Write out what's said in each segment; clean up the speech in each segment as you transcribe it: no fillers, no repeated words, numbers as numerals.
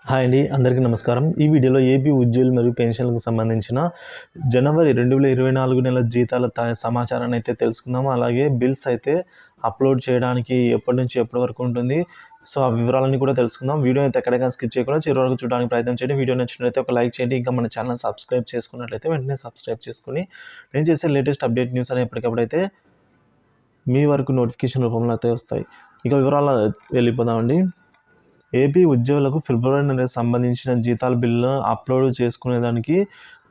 Hi అండి, అందరికీ నమస్కారం. ఈ వీడియోలో ఏపీ ఉద్యోగులు మరియు పెన్షన్లకు సంబంధించిన జనవరి 2024 నెల జీతాల సమాచారాన్ని అయితే తెలుసుకుందాము. అలాగే బిల్స్ అయితే అప్లోడ్ చేయడానికి ఎప్పటి నుంచి ఎప్పటి వరకు ఉంటుంది, సో ఆ వివరాలన్నీ కూడా తెలుసుకుందాం. వీడియో అయితే ఎక్కడికైనా స్కిప్ చేయకుండా చివరి వరకు చూడడానికి ప్రయత్నం చేయండి. వీడియో నచ్చినట్లయితే ఒక లైక్ చేయండి. ఇంకా మన ఛానల్ సబ్స్క్రైబ్ చేసుకున్నట్లయితే వెంటనే సబ్స్క్రైబ్ చేసుకుని నేను చేసే లేటెస్ట్ అప్డేట్ న్యూస్ అని ఎప్పటికప్పుడైతే మీ వరకు నోటిఫికేషన్ రూపంలో అయితే వస్తాయి. ఇక వివరాలు వెళ్ళిపోదామండి. ఏపీ ఉద్యోగులకు ఫిబ్రవరి నెలకు సంబంధించిన జీతాల బిల్లు అప్లోడ్ చేసుకునేదానికి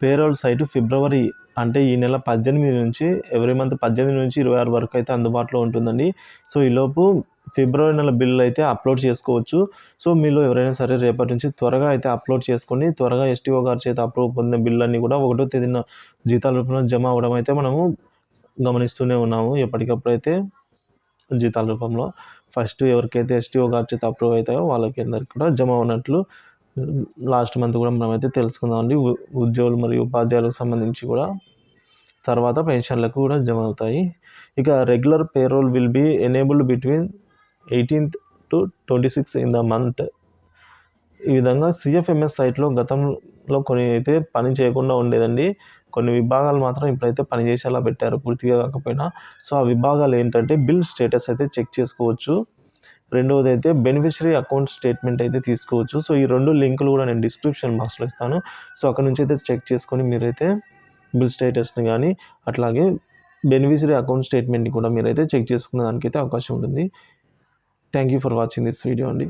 పేరోల్ సైటు ఫిబ్రవరి అంటే ఈ నెల 18 నుంచి ఎవ్రీ మంత్ 18 నుంచి 26 వరకు అయితే అందుబాటులో ఉంటుందండి. సో ఈలోపు ఫిబ్రవరి నెల బిల్లు అయితే అప్లోడ్ చేసుకోవచ్చు. సో మీలో ఎవరైనా సరే రేపటి నుంచి త్వరగా అయితే అప్లోడ్ చేసుకొని త్వరగా ఎస్టీఓ గారి చేత అప్రూవ్ పొందిన బిల్లు అన్నీ కూడా 1వ తేదీన జీతాల రూపంలో జమ అవ్వడం అయితే మనము గమనిస్తూనే ఉన్నాము. ఎప్పటికప్పుడైతే జీతాల రూపంలో ఫస్ట్ ఎవరికైతే ఎస్టీఓ గారి చేత అప్రూవ్ అవుతాయో వాళ్ళకి అందరికి కూడా జమ ఉన్నట్లు లాస్ట్ మంత్ కూడా మనమైతే తెలుసుకుందామండి. ఉద్యోగులు మరియు ఉపాధ్యాయులకు సంబంధించి కూడా తర్వాత పెన్షన్లకు కూడా జమ అవుతాయి. ఇక regular payroll will be enabled between 18th to 26th in the month. ఈ విధంగా సిఎఫ్ఎంఎస్ సైట్లో గతంలో కొన్ని అయితే పని చేయకుండా ఉండేదండి. కొన్ని విభాగాలు మాత్రం ఇప్పుడైతే పనిచేసేలా పెట్టారు, పూర్తిగా కాకపోయినా. సో ఆ విభాగాలు ఏంటంటే బిల్ స్టేటస్ అయితే చెక్ చేసుకోవచ్చు. రెండవది అయితే బెనిఫిషరీ అకౌంట్ స్టేట్మెంట్ అయితే తీసుకోవచ్చు. సో ఈ 2 లింకులు కూడా నేను డిస్క్రిప్షన్ బాక్స్లో ఇస్తాను. సో అక్కడ నుంచి అయితే చెక్ చేసుకొని మీరైతే బిల్ స్టేటస్ని కానీ అట్లాగే బెనిఫిషరీ అకౌంట్ స్టేట్మెంట్ని కూడా మీరైతే చెక్ చేసుకునే దానికైతే అవకాశం ఉంటుంది. Thank you for watching this video అండి.